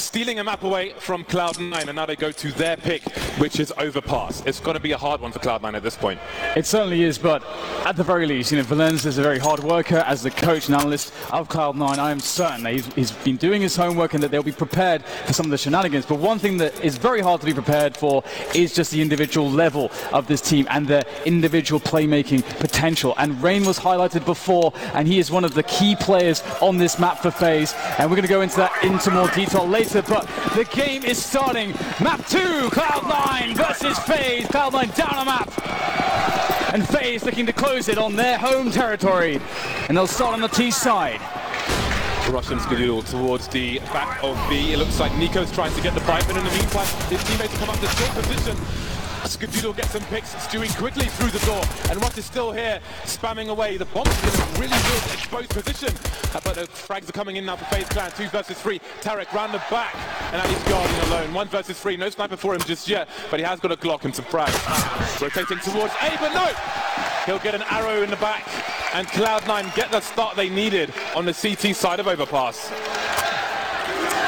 stealing a map away from Cloud9, and now they go to their pick, which is Overpass. It's going to be a hard one for Cloud9 at this point. It certainly is, but at the very least, Valenz is a very hard worker. As the coach and analyst of Cloud9, I am certain that he's been doing his homework and that they'll be prepared for some of the shenanigans. But one thing that is very hard to be prepared for is just the individual level of this team and their individual playmaking potential. And Rain was highlighted before, and he is one of the key players on this map for FaZe. And we're going to go into that into more detail later, but the game is starting. Map 2, Cloud9 versus FaZe. Cloud9 down a map. And FaZe looking to close it on their home territory. And they'll start on the T side. Russian Skadoodle towards the back of B. It looks like Nico's trying to get the pipe, and in the meantime, his teammates come up to short position. Skadoodle gets some picks, Stewie quickly through the door, and Rush is still here, spamming away. The bomb's in a really good exposed position, but the frags are coming in now for FaZe Clan. 2 versus 3, Tarek round the back, and now he's guarding alone. 1 versus 3, no sniper for him just yet, but he has got a Glock and some frags. Rotating towards A, but no! He'll get an arrow in the back, and Cloud9 get the start they needed on the CT side of Overpass.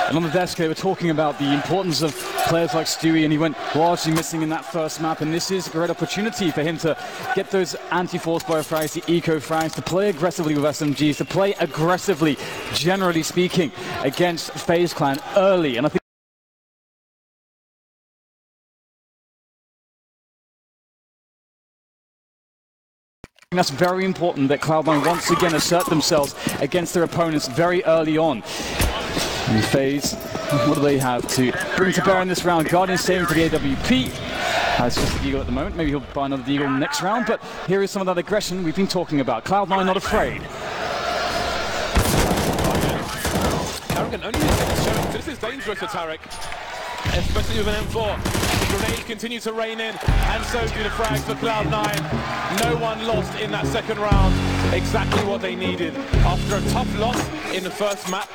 And on the desk, they were talking about the importance of players like Stewie, and he went largely missing in that first map. And this is a great opportunity for him to get those anti-force fire frags, the eco frags, to play aggressively with SMGs, to play aggressively, generally speaking, against FaZe Clan early. And I think that's very important, that Cloud9 once again assert themselves against their opponents very early on. And FaZe, what do they have to bring to bear in this round? Guardian saving for the AWP. Has just the Eagle at the moment. Maybe he'll buy another Eagle next round, but here is some of that aggression we've been talking about. Cloud9 not afraid. Tarek only his second showing, so this is dangerous for Tarek, especially with an M4. The grenades continue to rain in, and so do the frags for Cloud9. No one lost in that second round. Exactly what they needed. After a tough loss in the first map,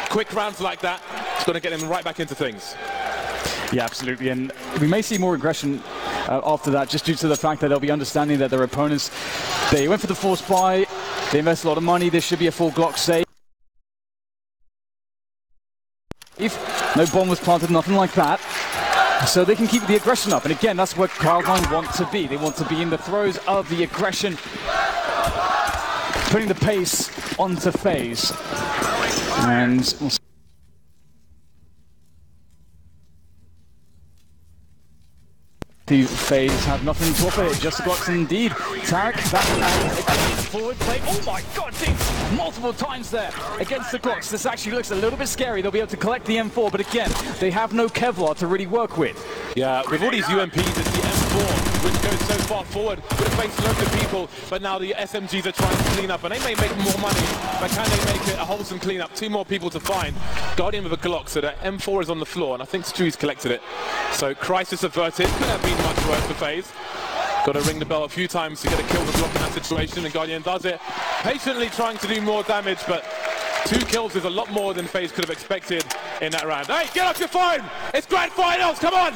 quick rounds like that, it's going to get them right back into things. Yeah, absolutely, and we may see more aggression after that, just due to the fact that they'll be understanding that their opponents, they went for the force buy, they invest a lot of money, there should be a full Glock save. No bomb was planted, nothing like that. So they can keep the aggression up, and again, that's what Cloud9 want to be. They want to be in the throes of the aggression, putting the pace onto FaZe. And we'll the FaZe have nothing to offer, just the Glocks indeed. Tarek, that forward play. Oh my god, multiple times there against the Glocks. This actually looks a little bit scary. They'll be able to collect the M4, but again, they have no Kevlar to really work with. Yeah, with all these UMPs, it's the M4, which goes so far forward, would have faced loads of people, but now the SMGs are trying to clean up, and they may make more money, but can they make it a wholesome cleanup? 2 more people to find. Guardian with a Glock, so the M4 is on the floor, and I think Stewie's collected it. So crisis averted, couldn't have been much worse for FaZe. Got to ring the bell a few times to get a kill with Glock in that situation, and Guardian does it. Patiently trying to do more damage, but 2 kills is a lot more than FaZe could have expected in that round. Hey, get off your phone! It's grand finals, come on!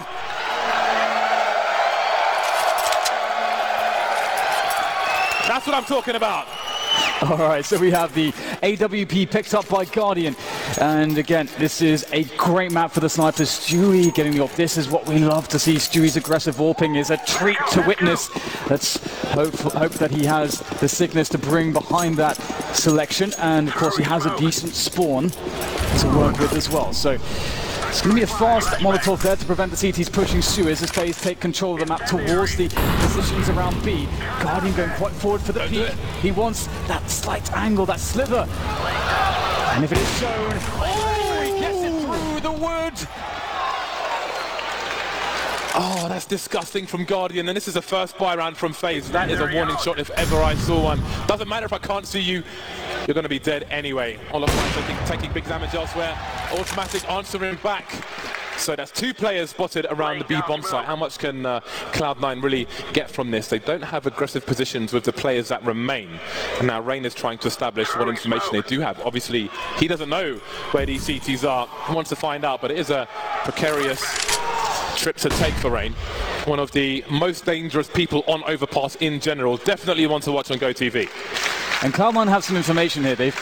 That's what I'm talking about. All right, so we have the AWP picked up by Guardian. And again, this is a great map for the snipers. Stewie getting the off. This is what we love to see. Stewie's aggressive warping is a treat to witness. Let's hope that he has the sickness to bring behind that selection. And of course, he has a decent spawn to work with as well. So it's going to be a fast Molotov there to prevent the CTs pushing Suez as FaZe take control of the map towards the positions around B. Guardian going quite forward for the peak. He wants that slight angle, that sliver. And if it is shown, oh, he gets it through the wood. Oh, that's disgusting from Guardian, and this is a first buy round from FaZe. That is a warning shot if ever I saw one. Doesn't matter if I can't see you, you're going to be dead anyway. Olafine, I think, taking big damage elsewhere. Automatic answering back. So that's 2 players spotted around the B bomb site. How much can Cloud9 really get from this? They don't have aggressive positions with the players that remain. And now Rain is trying to establish what information they do have. Obviously, he doesn't know where these CTs are. He wants to find out, but it is a precarious trip to take for Rain. One of the most dangerous people on Overpass in general. Definitely one to watch on GoTV. And Cloud9 have some information here, Dave.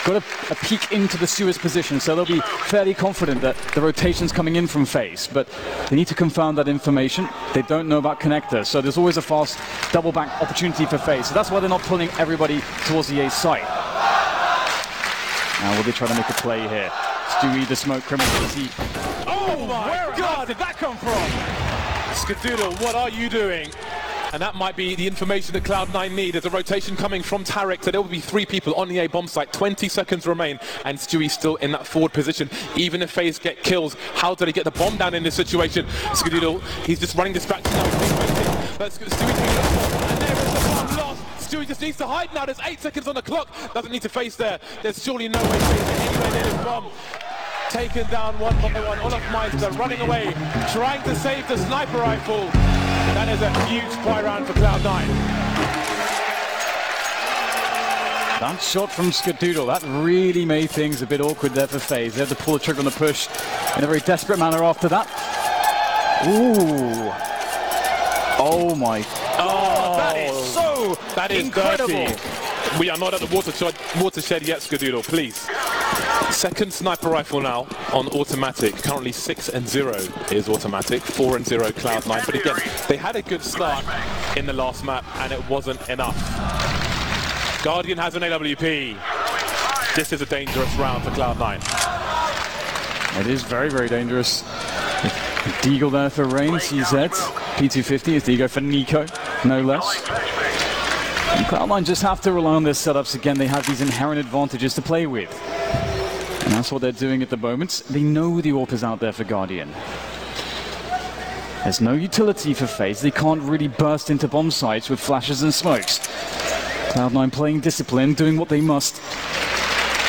got a peek into the Suez position, so they'll be fairly confident that the rotation's coming in from FaZe, but they need to confirm that information. They don't know about connector, so there's always a fast double bank opportunity for FaZe, so that's why they're not pulling everybody towards the A site. Now will they try to make a play here? Stewie, the smoke criminal. Oh my God! Did that come from? Skadoodle, what are you doing? And that might be the information that Cloud9 need. There's a rotation coming from Tarek, so there will be 3 people on the A bomb site. 20 seconds remain, and Stewie's still in that forward position. Even if FaZe get kills, how did he get the bomb down in this situation? Skadoodle, he's just running distracted now. He's waiting, but Stewie's being lost, and there is the bomb lost. Stewie just needs to hide now. There's 8 seconds on the clock. Doesn't need to face there. There's surely no way FaZe get anywhere near this bomb. Taken down one by one. Olaf Meister running away, trying to save the sniper rifle. That is a huge spy round for Cloud9. That shot from Skadoodle, that really made things a bit awkward there for FaZe. They had to pull the trigger on the push in a very desperate manner after that. Ooh. Oh my. Oh, that is incredible. Dirty. We are not at the watershed yet, Skadoodle, please. Second sniper rifle now on automatic. Currently 6-0 is automatic, 4-0 Cloud9. But again, they had a good start in the last map and it wasn't enough. Guardian has an AWP. This is a dangerous round for Cloud9. It is very, very dangerous. Deagle there for Rain, CZ. P250 is Deagle for Nico, no less. And Cloud9 just have to rely on their setups again. They have these inherent advantages to play with. And that's what they're doing at the moment. They know the AWP is out there for Guardian. There's no utility for FaZe. They can't really burst into bomb sites with flashes and smokes. Cloud9 playing discipline, doing what they must,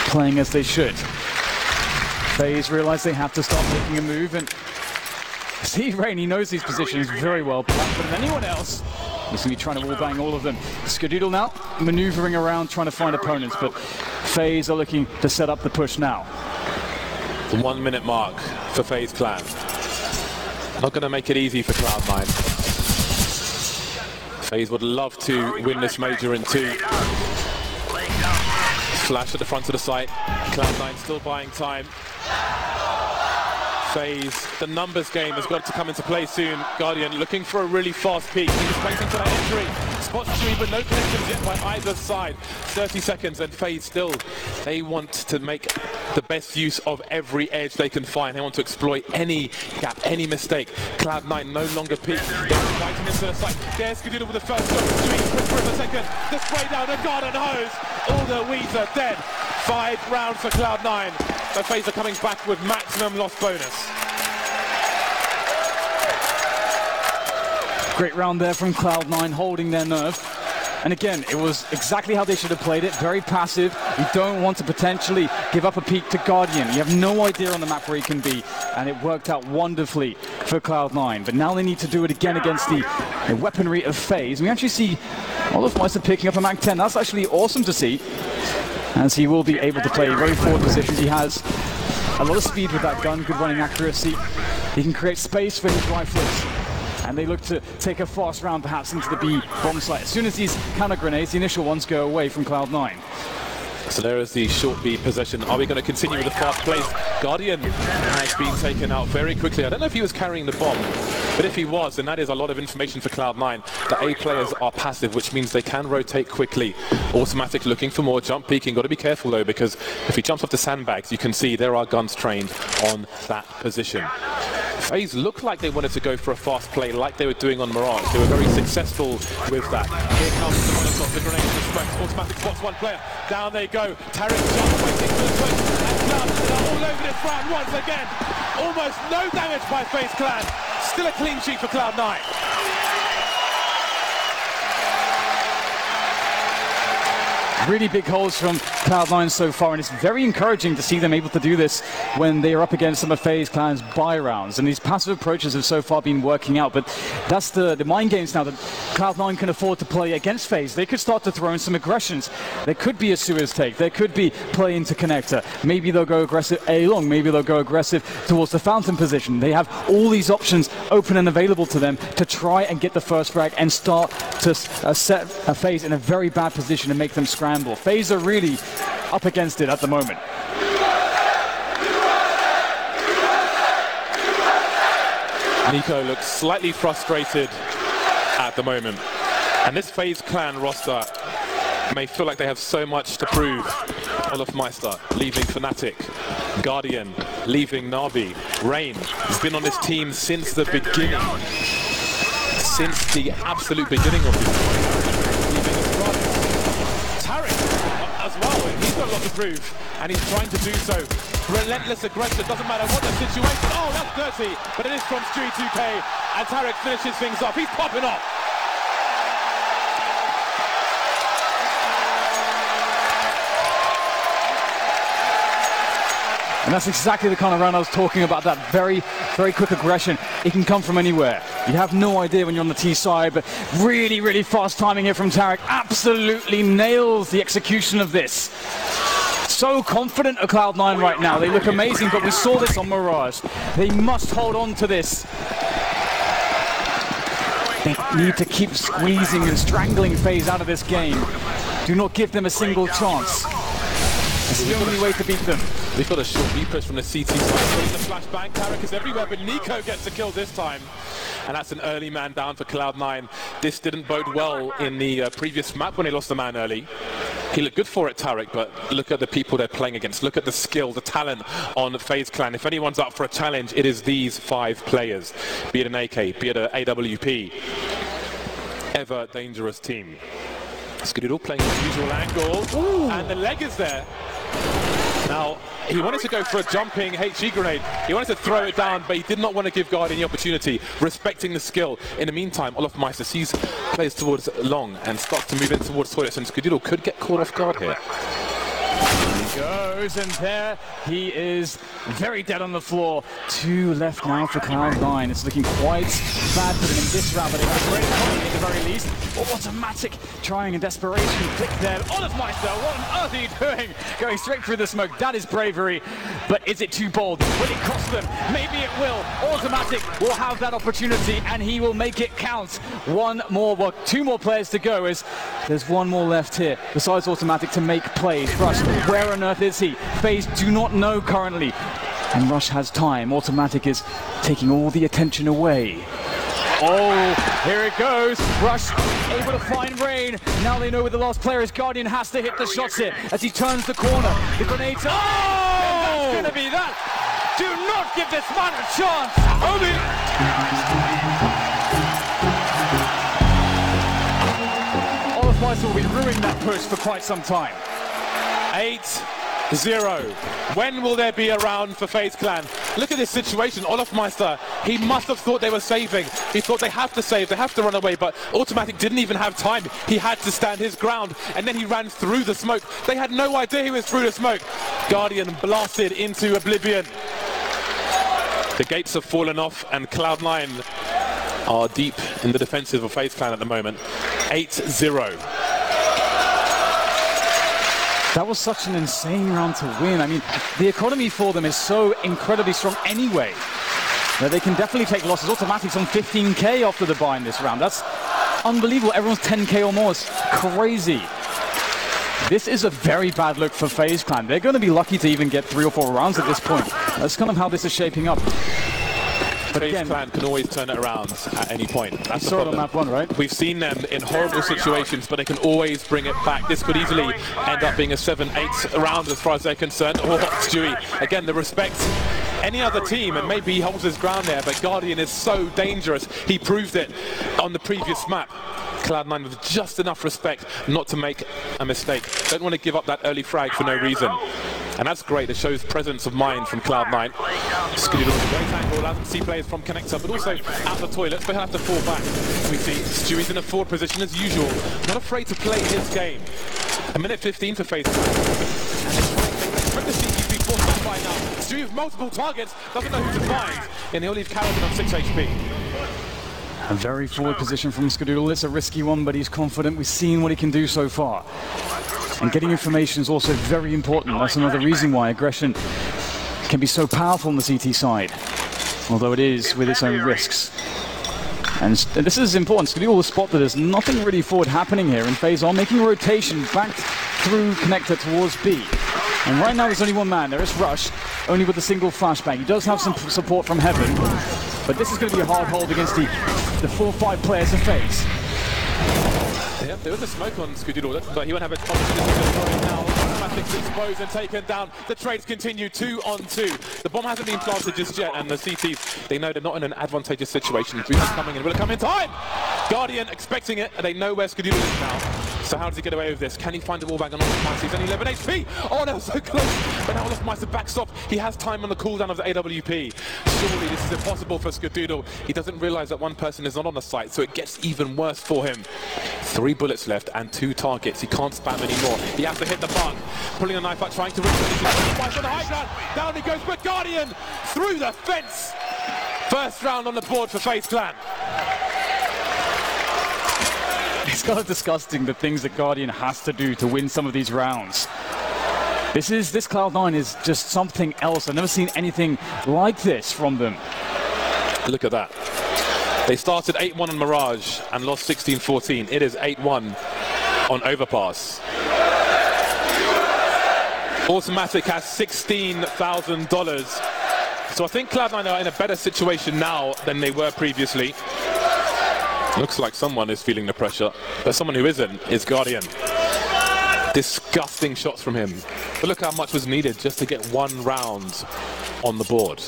playing as they should. FaZe realize they have to start making a move, and Steve Rain, he knows these positions very well, but than anyone else, he's going to be trying to wallbang all of them. Skadoodle now, maneuvering around, trying to find opponents, but FaZe are looking to set up the push now. The 1 minute mark for FaZe Clan. Not going to make it easy for Cloud9. FaZe would love to win this major in 2. Flash at the front of the site. Cloud9 still buying time. FaZe, the numbers game has got to come into play soon. Guardian looking for a really fast peak. He's waiting for that entry. Spots Stewie, but no connections yet by either side. 30 seconds and FaZe still. They want to make the best use of every edge they can find. They want to exploit any gap, any mistake. Cloud9 no longer peak. They're fighting into the site. There's Skadoodle with the first shot. Stewie quick for a second. The spray down, the garden hose. All the weeds are dead. 5 rounds for Cloud9. The FaZe are coming back with maximum loss bonus. Great round there from Cloud9, holding their nerve. And again, it was exactly how they should have played it. Very passive. You don't want to potentially give up a peek to Guardian. You have no idea on the map where he can be. And it worked out wonderfully for Cloud9. But now they need to do it again against the weaponry of FaZe. We actually see Olaf Meister picking up a Mac 10. That's actually awesome to see, as he will be able to play very forward positions. He has a lot of speed with that gun, good running accuracy. He can create space for his riflers. And they look to take a fast round perhaps into the B bomb site. As soon as these counter grenades, the initial ones, go away from Cloud9. So there is the short B possession. Are we going to continue with the fast place? Guardian has been taken out very quickly. I don't know if he was carrying the bomb, but if he was, then that is a lot of information for Cloud9. The A players are passive, which means they can rotate quickly. Automatic looking for more jump peeking. Got to be careful though, because if he jumps off the sandbags, you can see there are guns trained on that position. FaZe looked like they wanted to go for a fast play like they were doing on Mirage. They were very successful with that. Here comes the Molotov, the grenade, the smokes. Automatic spots one player. Down they go. Tarek just waiting for the switch. And Cloud are all over this round once again. Almost no damage by FaZe Clan. Still a clean sheet for Cloud9. Really big holes from Cloud9 so far, and it's very encouraging to see them able to do this when they are up against some of FaZe Clan's buy rounds. And these passive approaches have so far been working out, but that's the mind games now that Cloud9 can afford to play against FaZe. They could start to throw in some aggressions. There could be a Suez take. There could be play into connector. Maybe they'll go aggressive A-long. Maybe they'll go aggressive towards the fountain position. They have all these options open and available to them to try and get the first frag and start to set FaZe in a very bad position and make them scramble. FaZe are really up against it at the moment. Nico looks slightly frustrated at the moment. And this FaZe clan roster may feel like they have so much to prove. Olofmeister leaving Fnatic, Guardian leaving Na'Vi, Rain has been on this team since the beginning. Since the absolute beginning of this leaving Astralis. Tarek as well, he's got a lot to prove, and he's trying to do so. Relentless aggression, doesn't matter what the situation. Oh, that's dirty, but it is from Stewie 2K, and Tarek finishes things off. He's popping off. And that's exactly the kind of round I was talking about, that very, very quick aggression. It can come from anywhere. You have no idea when you're on the T side, but really, really fast timing here from Tarek. Absolutely nails the execution of this. So confident of Cloud9 right now. They look amazing, but we saw this on Mirage. They must hold on to this. They need to keep squeezing and strangling FaZe out of this game. Do not give them a single chance. It's the only way to beat them. We've got a short repush from the CT side. The flashbang, Tarek is everywhere, but Nico gets the kill this time. And that's an early man down for Cloud9. This didn't bode well in the previous map when he lost the man early. He looked good for it, Tarek, but look at the people they're playing against. Look at the skill, the talent on FaZe Clan. If anyone's up for a challenge, it is these 5 players. Be it an AK, be it an AWP. Ever dangerous team. Skidoo playing his usual angle. Ooh. And the leg is there. Now, he wanted to go for a jumping HE grenade. He wanted to throw it down, but he did not want to give Guardian the opportunity, respecting the skill. In the meantime, Olofmeister sees plays towards long and starts to move in towards toilets, and Skidoo could get caught off guard here. He goes, and there he is, very dead on the floor. 2 left now for Cloud9. It's looking quite bad for them in this round, but they have a great economy at the very least. Automatic trying in desperation. Click there. Olofmeister, what on earth are you doing? Going straight through the smoke. That is bravery, but is it too bold? Will it cost them? Maybe it will. Automatic will have that opportunity, and he will make it count. 2 more players to go, as there's 1 more left here, besides Automatic to make plays. Rush, where on earth is he? FaZe do not know currently. And Rush has time. Automatic is taking all the attention away. Oh, here it goes. Rush able to find Rain. Now they know where the last player is. Guardian has to hit the shots here as he turns the corner. The grenades. Oh! That's going to be that. Do not give this man a chance. Olofmeister will be ruining that push for quite some time. 8-0. When will there be a round for FaZe Clan? Look at this situation. Olofmeister, he must have thought they were saving. He thought they have to save, they have to run away, but Automatic didn't even have time. He had to stand his ground, and then he ran through the smoke. They had no idea he was through the smoke. Guardian blasted into oblivion. The gates have fallen off, and Cloud9 are deep in the defensive of FaZe Clan at the moment. 8-0. That was such an insane round to win. I mean, the economy for them is so incredibly strong anyway, that they can definitely take losses. Automatic's on 15k after the buy in this round. That's unbelievable. Everyone's 10k or more. It's crazy. This is a very bad look for FaZe Clan. They're going to be lucky to even get 3 or 4 rounds at this point. That's kind of how this is shaping up. But FaZe Clan can always turn it around at any point. That's the problem. On map 1, right? We've seen them in horrible situations, but they can always bring it back. This could easily end up being a 7-8 round as far as they're concerned. Oh, Stewie, again, the respect. Any other team, and maybe he holds his ground there, but Guardian is so dangerous. He proved it on the previous map. Cloud9 with just enough respect not to make a mistake. Don't want to give up that early frag for no reason. And that's great. It shows presence of mind from Cloud9. Skidoo with a great angle, allows him to see players from connector, but also out the toilets, but he'll have to fall back. We see Stewie's in a forward position as usual, not afraid to play his game. 1:15 for FaZe. And they expect the CTP forced back by now. Stewie with multiple targets, doesn't know who to find, and he'll leave Carrigan on 6 HP. A very forward position from Skidoo. It's a risky one, but he's confident. We've seen what he can do so far. And getting information is also very important. That's another reason why aggression can be so powerful on the CT side, although it is with its own risks. And this is important. Skidoo will spot that there's nothing really forward happening here, and FaZe are making a rotation back through connector towards B. And right now there's only one man. There is Rush, only with a single flashbang. He does have some support from Heaven, but this is going to be a hard hold against the 4-5 players of FaZe. Yeah, there was a smoke on Skadoodle, but he won't have an opportunity to throw it now. Mathic's exposed and taken down. The trades continue 2-on-2. The bomb hasn't been planted just yet, and the CTs, they know they're not in an advantageous situation. Boost is coming in. Will it come in time? Guardian expecting it, and they know where Skadoodle is now. So how does he get away with this? Can he find a wallbang on Olofmeister? He's only 11 HP. Oh no, so close. But now Olofmeister backstop. He has time on the cooldown of the AWP. Surely this is impossible for Skadoodle. He doesn't realize that one person is not on the site, so it gets even worse for him. 3 bullets left and 2 targets. He can't spam anymore. He has to hit the mark. Pulling a knife out, trying to reach it. On the high ground. Down he goes, but Guardian through the fence. First round on the board for FaZe Clan. It's kind of disgusting the things that Guardian has to do to win some of these rounds. This Cloud9 is just something else. I've never seen anything like this from them. Look at that. They started 8-1 on Mirage and lost 16-14. It is 8-1 on Overpass. Automatic has $16,000. So I think Cloud9 are in a better situation now than they were previously. Looks like someone is feeling the pressure, but someone who isn't is Guardian. Disgusting shots from him. But look how much was needed just to get 1 round on the board.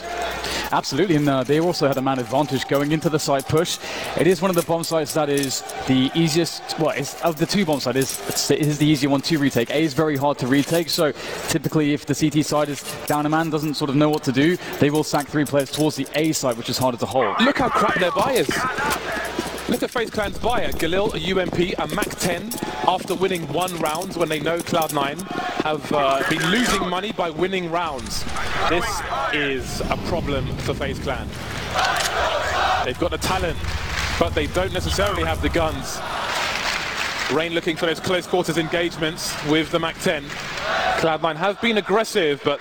Absolutely, and they also had a man advantage going into the site push. It is one of the bomb sites that is the easiest, well, it's, of the 2 bomb sites, it is the easier one to retake. A is very hard to retake, so typically if the CT side is down a man, doesn't sort of know what to do, they will sack 3 players towards the A side, which is harder to hold. Look how crap their buy is. Look at FaZe Clan's buy, a Galil, a UMP, a MAC-10 after winning 1 round when they know Cloud9 have been losing money by winning rounds. This is a problem for FaZe Clan. They've got the talent, but they don't necessarily have the guns. Rain looking for those close quarters engagements with the MAC-10. Cloud9 have been aggressive, but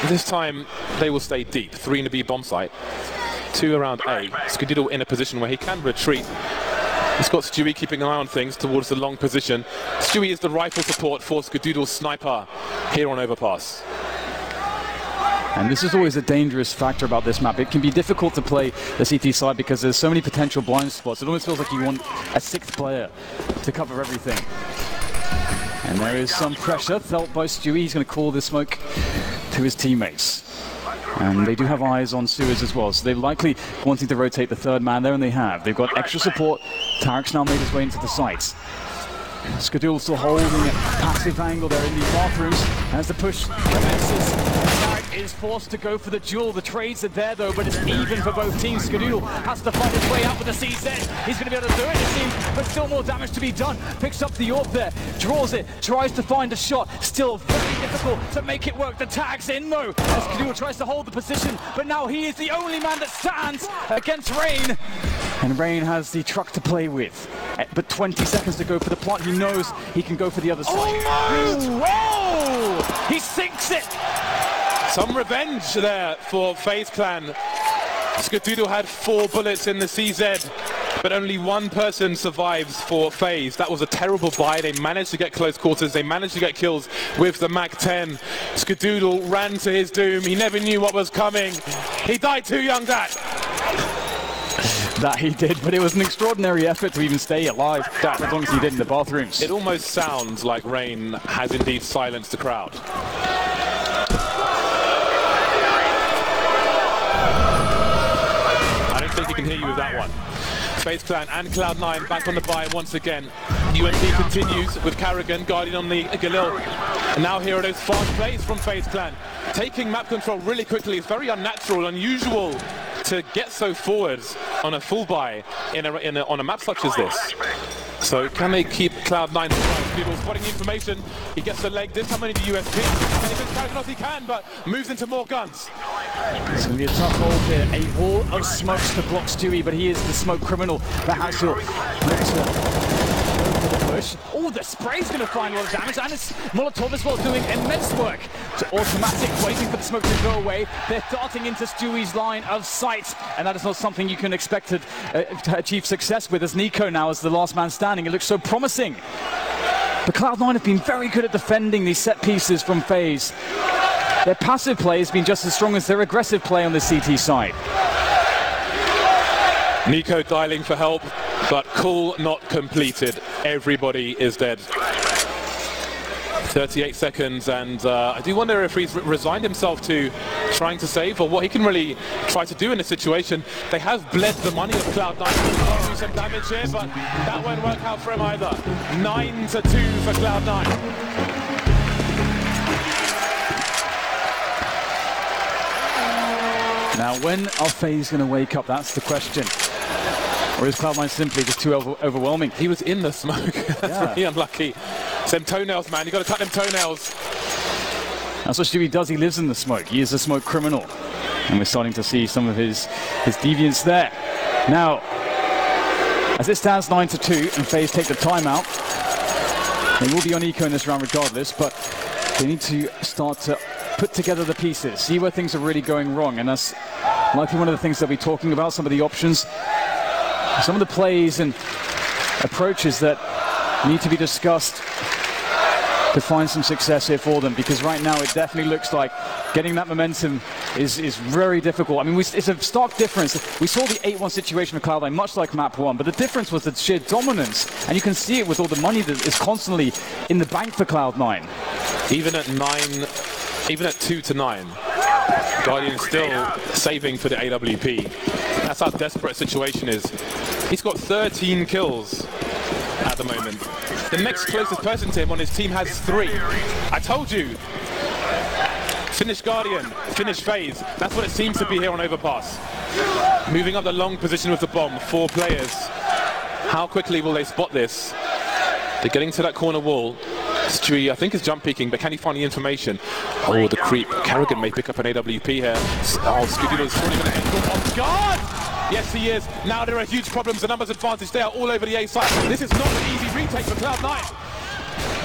this time they will stay deep. 3 in the B bomb site. 2 around A. Skadoodle in a position where he can retreat. He's got Stewie keeping an eye on things towards the long position. Stewie is the rifle support for Skadoodle's sniper here on Overpass. And this is always a dangerous factor about this map. It can be difficult to play the CT side because there's so many potential blind spots. It almost feels like you want a 6th player to cover everything. And there is some pressure felt by Stewie. He's going to call this smoke to his teammates. And they do have eyes on Sewers as well, so they're likely wanting to rotate the 3rd man there, and they have. They've got extra support. Tarek's now made his way into the sites. Skadoodle still holding a passive angle there in the bathrooms as the push commences. Tarek is forced to go for the duel. The trades are there though, but it's even for both teams. Skadoodle has to find his way out with the CZ. He's going to be able to do it, it seems, but still more damage to be done. Picks up the AWP there, draws it, tries to find a shot. Still very difficult to make it work. The tag's in though, as Skadoodle tries to hold the position, but now he is the only man that stands against Rain. And Rain has the truck to play with, but 20 seconds to go for the plant. He knows he can go for the other side. Oh, whoa! He sinks it! Some revenge there for FaZe Clan. Skadoodle had 4 bullets in the CZ, but only 1 person survives for FaZe. That was a terrible buy. They managed to get close quarters. They managed to get kills with the MAC-10. Skadoodle ran to his doom. He never knew what was coming. He died too young, Dad. That he did, but it was an extraordinary effort to even stay alive, as long as he did in the bathrooms. It almost sounds like Rain has indeed silenced the crowd. I don't think he can hear you with that one. FaZe Clan and Cloud9 back on the buy once again. UMP continues with Carrigan, Guardian on the Galil. And now here are those fast plays from FaZe Clan. Taking map control really quickly is very unnatural, unusual to get so forward on a full buy on a map such as this. So can they keep Cloud9 Skadoodle spotting information? He gets the leg, this time only the USP. And he gets Carrigan off he can, but moves into more guns. It's going to be a tough hold here. A wall of smokes to block Stewie, but he is the smoke criminal that has to look to the push. Oh, the spray's going to find a lot of damage, and it's Molotov as well doing immense work. So Automatic waiting for the smoke to go away. They're darting into Stewie's line of sight, and that is not something you can expect to achieve success with, as Nico now is the last man standing. It looks so promising. But Cloud9 have been very good at defending these set pieces from FaZe. Their passive play has been just as strong as their aggressive play on the CT side. Nico dialing for help, but call not completed. Everybody is dead. 38 seconds, and I do wonder if he's resigned himself to trying to save, or what he can really try to do in this situation. They have bled the money of Cloud9 to do some damage here, but that won't work out for him either. 9-2 for Cloud9. Now, when are FaZe going to wake up? That's the question. Or is Cloud9 simply just too overwhelming? He was in the smoke. That's really unlucky. It's them toenails, man. You got to cut them toenails. That's what Stewie does. He lives in the smoke. He is a smoke criminal. And we're starting to see some of his deviance there. Now, as it stands 9-2 and FaZe take the timeout, they will be on eco in this round regardless, but they need to start to put together the pieces, see where things are really going wrong. And that's likely one of the things that we're talking about, some of the options, some of the plays and approaches that need to be discussed to find some success here for them, because right now it definitely looks like getting that momentum is very difficult. I mean, it's a stark difference. We saw the 8-1 situation for Cloud9, much like map 1, but the difference was the sheer dominance, and you can see it with all the money that is constantly in the bank for Cloud9. Even at 2-9, Guardian still saving for the AWP. That's how desperate a situation is. He's got 13 kills at the moment. The next closest person to him on his team has 3. I told you. Finish Guardian, finish FaZe. That's what it seems to be here on Overpass. Moving up the long position with the bomb, 4 players. How quickly will they spot this? They're getting to that corner wall. Stewie, I think, is jump peeking, but can he find the information? Oh, the creep. Kerrigan may pick up an AWP here. Oh, Scudilo's probably going to end on guard! Yes, he is. Now there are huge problems. The numbers advantage. They are all over the A side. This is not an easy retake for Cloud9.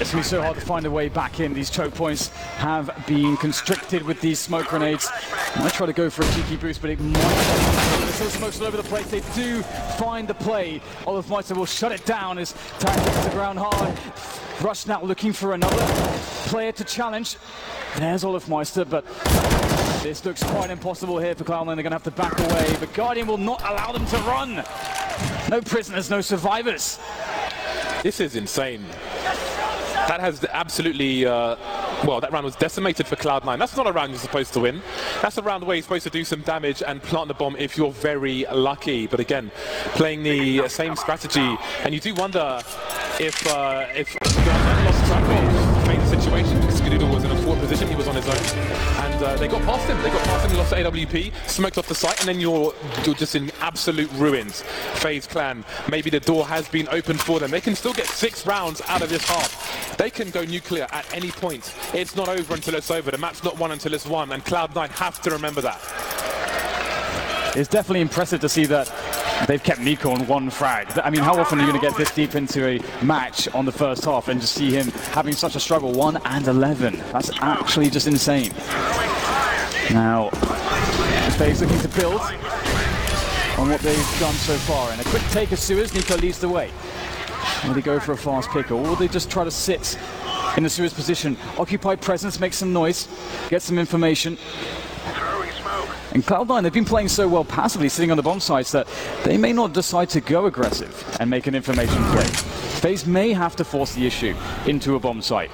It's going to be so hard to find a way back in. These choke points have been constricted with these smoke grenades. Might try to go for a cheeky boost, but it might not. There's still smokes all over the place. They do find the play. Olofmeister will shut it down as Tag hits the ground hard. Rush now looking for another player to challenge. There's Olofmeister, but this looks quite impossible here for Cloud9. They're going to have to back away, but Guardian will not allow them to run. No prisoners, no survivors. This is insane. That has absolutely, well, that round was decimated for Cloud9. That's not a round you're supposed to win. That's a round where you're supposed to do some damage and plant the bomb if you're very lucky. But again, playing the same strategy, and you do wonder if Cloud9 lost track of the situation, because Scudido was in a forward position, he was on his own, and they got past him. They got past him, lost to AWP, smoked off the site, and then you're just in absolute ruins. FaZe Clan, maybe the door has been opened for them. They can still get 6 rounds out of this half. They can go nuclear at any point. It's not over until it's over. The map's not won until it's won, and Cloud9 have to remember that. It's definitely impressive to see that they've kept Nico on 1 frag. I mean, how often are you going to get this deep into a match on the first half and just see him having such a struggle? 1 and 11. That's actually just insane. Now, FaZe looking to build on what they've done so far. And a quick take of Suez, Nico leads the way. Will they go for a fast pick, or will they just try to sit in the Suez position, occupy presence, make some noise, get some information? And Cloud9, they've been playing so well passively, sitting on the bomb sites, that they may not decide to go aggressive and make an information play. FaZe may have to force the issue into a bomb site.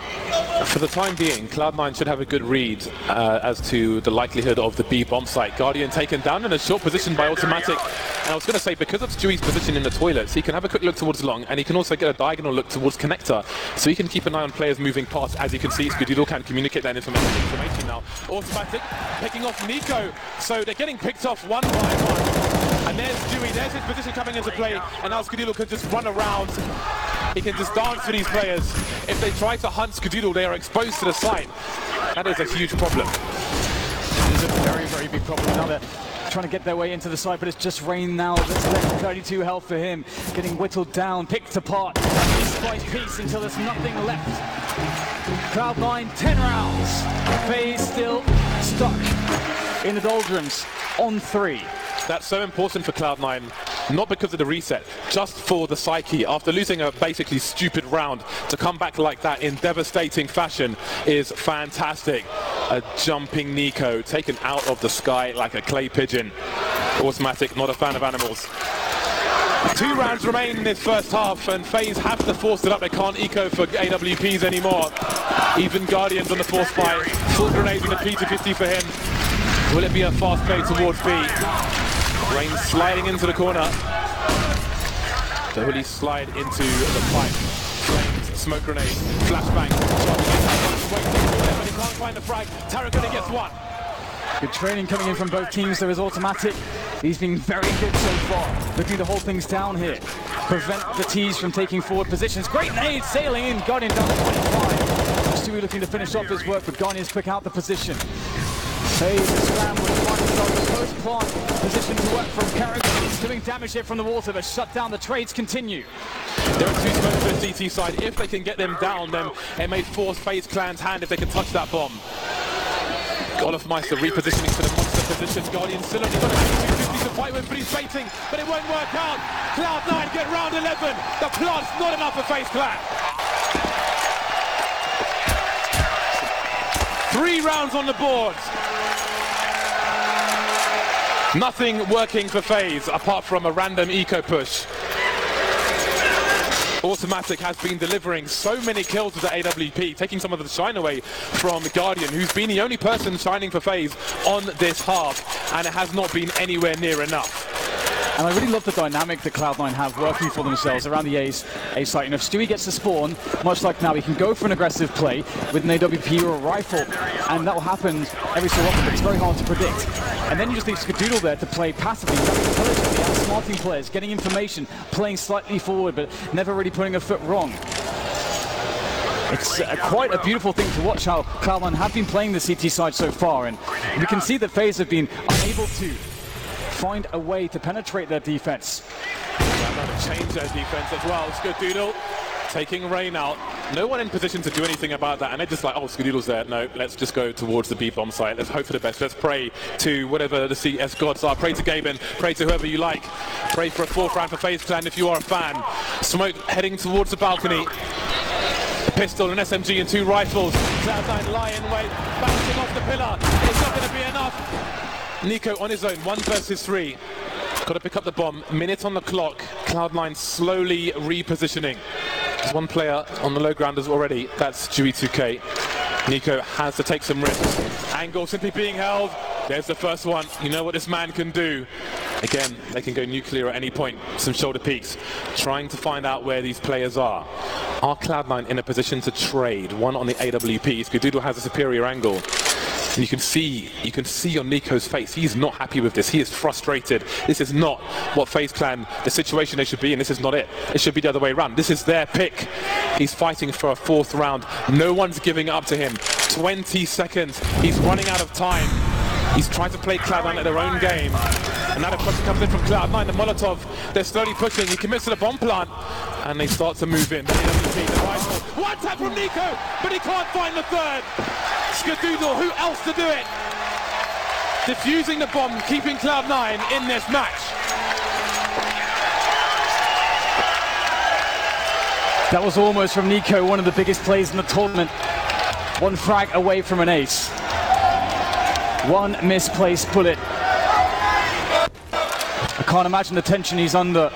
For the time being, Cloud9 should have a good read as to the likelihood of the B bomb site. Guardian taken down in a short position by Automatic. And I was going to say, because of Stewie's position in the toilets, he can have a quick look towards long, and he can also get a diagonal look towards Connector. So he can keep an eye on players moving past. As you can see, Scudido can communicate that information now. Automatic picking off Nico. So they're getting picked off 1 by 1. And there's Stewie, there's his position coming into play, and now Scudido can just run around. He can just dance for these players. If they try to hunt Scudido, they are exposed to the site. That is a huge problem. It is a very, very big problem. Now they're trying to get their way into the site, but it's just Rain now. That's left 32 health for him. Getting whittled down, picked apart, piece by piece until there's nothing left. Cloud9, 10 rounds. FaZe still stuck in the doldrums on 3. That's so important for Cloud9. not because of the reset, just for the psyche. After losing a basically stupid round, to come back like that in devastating fashion is fantastic. A jumping Nico taken out of the sky like a clay pigeon. Automatic, not a fan of animals. 2 rounds remain in this first half, and FaZe have to force it up. They can't eco for AWPs anymore. Even Guardian's on the force buy. Full grenades in the P250 for him. Will it be a fast play towards B? Rain sliding into the corner. So will he slide into the pipe? Flames, smoke grenade, flashbang. But he can't find the frag. Tarragona gets one. Good training coming in from both teams. There is automatic. He's been very good so far. Looking to hold things down here. Prevent the T's from taking forward positions. Great nade sailing in. Guardian down to 25. Stewie looking to finish off his work, but Guardian's quick out the position. FaZe is scrambling to find himself the first plant position to work from Carrigan. Doing damage here from the water, but shut down. The trades continue. There are 2 smokes to the CT side. If they can get them down, then it may force FaZe Clan's hand if they can touch that bomb. Olofmeister repositioning for the monster position. Guardian still only got a 250 to fight with, but he's baiting, but it won't work out. Cloud9 get round 11. The plant's not enough for FaZe Clan. 3 rounds on the board. Nothing working for FaZe apart from a random eco push. Automatic has been delivering so many kills with the AWP, taking some of the shine away from Guardian, who's been the only person shining for FaZe on this half, and it has not been anywhere near enough. And I really love the dynamic that Cloud9 have working for themselves around the A site. If Stewie gets to spawn, much like now, he can go for an aggressive play with an AWP or a rifle, and that will happen every so often, but it's very hard to predict. And then you just leave Skadoodle there to play passively, intelligently, outsmarting players, getting information, playing slightly forward, but never really putting a foot wrong. It's quite a beautiful thing to watch how Cloud9 have been playing the CT side so far, and we can see that FaZe have been unable to find a way to penetrate their defense. Change their defense as well. Skadoodle taking Rain out. No one in position to do anything about that, and they're just like, oh, Skadoodle's there. No, let's just go towards the B-bomb site. Let's hope for the best. Let's pray to whatever the CS gods are. Pray to Gaben. Pray to whoever you like. Pray for a 4th round for FaZe Clan if you are a fan. Smoke heading towards the balcony. Pistol, an SMG and 2 rifles. Cloud9 lying wait, bouncing off the pillar. It's not going to be enough. Nico on his own, 1 versus 3. Got to pick up the bomb. Minute on the clock. Cloud9 slowly repositioning. There's 1 player on the low grounders already. That's Stewie2K. Nico has to take some risks. Angle simply being held. There's the first one. You know what this man can do. Again, they can go nuclear at any point. Some shoulder peeks. Trying to find out where these players are. Are Cloud9 in a position to trade? 1 on the AWP. Skadoodle has a superior angle. And you can see on Nico's face, he's not happy with this. He is frustrated. This is not what FaZe Clan, the situation they should be in. This is not it. It should be the other way around. This is their pick. He's fighting for a 4th round. No one's giving up to him. 20 seconds. He's running out of time. He's trying to play Cloud9 at their own game. And now the pressure comes in from Cloud9. The Molotov, they're slowly pushing. He commits to the bomb plant. And they start to move in. The rifle. 1 tap from Nico, but he can't find the 3rd. Skadoodle, who else to do it? Defusing the bomb, keeping Cloud9 in this match. That was almost from Nico, one of the biggest plays in the tournament. 1 frag away from an ace. 1 misplaced bullet. I can't imagine the tension he's under.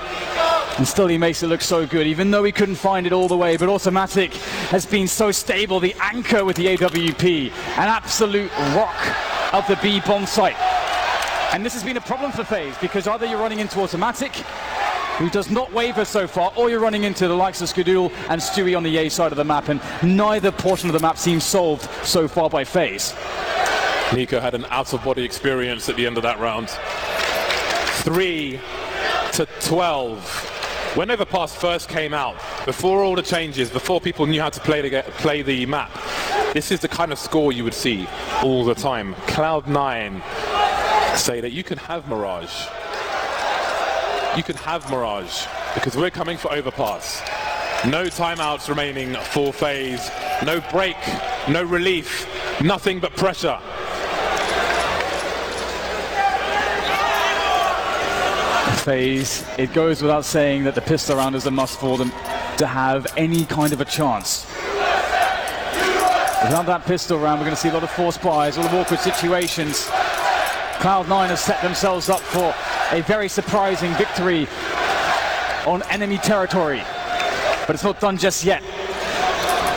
And still he makes it look so good, even though he couldn't find it all the way. But Automatic has been so stable, the anchor with the AWP, an absolute rock of the B bomb site. And this has been a problem for FaZe, because either you're running into Automatic, who does not waver so far, or you're running into the likes of Skadoodle and Stewie on the A side of the map, and neither portion of the map seems solved so far by FaZe. Nico had an out-of-body experience at the end of that round. 3-12. When Overpass first came out, before all the changes, before people knew how to play the map, this is the kind of score you would see all the time. Cloud9 say that you can have Mirage. You can have Mirage, because we're coming for Overpass. No timeouts remaining for FaZe. No break, no relief, nothing but pressure. FaZe, it goes without saying that the pistol round is a must for them to have any kind of a chance. Without that pistol round, we're going to see a lot of forced buys, a lot of awkward situations. Cloud9 has set themselves up for a very surprising victory on enemy territory, but it's not done just yet.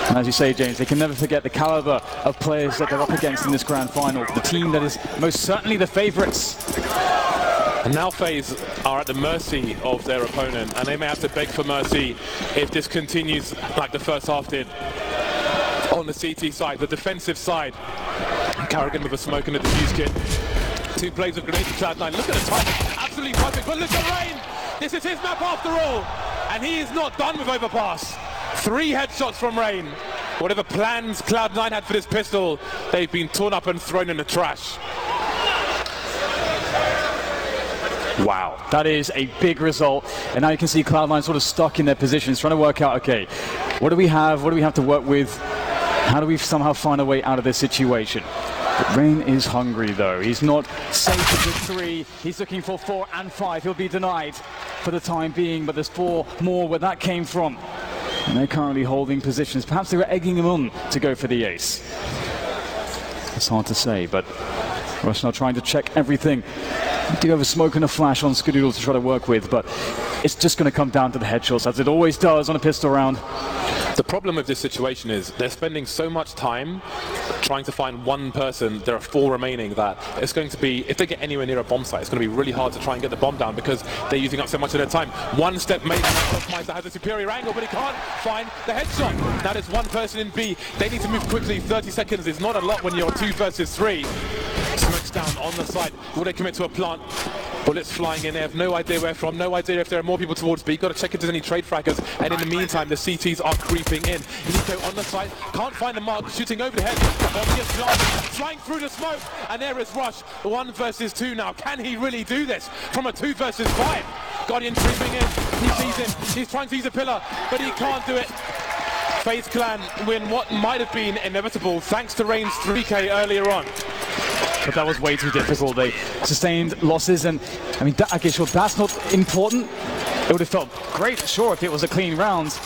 And as you say, James, they can never forget the caliber of players that they're up against in this grand final. The team that is most certainly the favorites. And now FaZe are at the mercy of their opponent, and they may have to beg for mercy if this continues like the first half did on the CT side, the defensive side. Carrigan with a smoke and a defuse kit. 2 plays of grenade to Cloud9. Look at the timing, absolutely perfect, but look at Rain! This is his map after all, and he is not done with Overpass. 3 headshots from Rain. Whatever plans Cloud9 had for this pistol, they've been torn up and thrown in the trash. Wow, that is a big result, and now you can see Cloud9 sort of stuck in their positions, trying to work out, okay, what do we have to work with? How do we somehow find a way out of this situation? But Rain is hungry though. He's not safe with 3. He's looking for 4 and 5. He'll be denied for the time being, but there's 4 more where that came from. And they're currently holding positions. Perhaps they were egging him on to go for the ace. It's hard to say, but Rush now trying to check everything. We do have a smoke and a flash on Skadoodle to try to work with, but it's just going to come down to the headshots, as it always does on a pistol round. The problem with this situation is they're spending so much time trying to find one person. There are 4 remaining that it's going to be, if they get anywhere near a bomb site, it's going to be really hard to try and get the bomb down because they're using up so much of their time. One step made that has a superior angle, but he can't find the headshot. Now there's 1 person in B. They need to move quickly. 30 seconds is not a lot when you're 2 versus 3. Smokes down on the side. Will they commit to a plant? Bullets flying in. They have no idea where from, no idea if there are more people towards B. Got to check if there's any trade fraggers. And in the meantime, the CTs are creeping in. Nico on the side, can't find the mark, shooting over the head. Bomb gets planted, flying through the smoke, and there is Rush. 1 versus 2 now. Can he really do this from a 2 versus 5? Guardian creeping in. He sees him. He's trying to use a pillar, but he can't do it. FaZe Clan win what might have been inevitable thanks to Rain's 3K earlier on. But that was way too difficult. They sustained losses, and I mean, okay, sure, that's not important. It would have felt great, sure, if it was a clean round.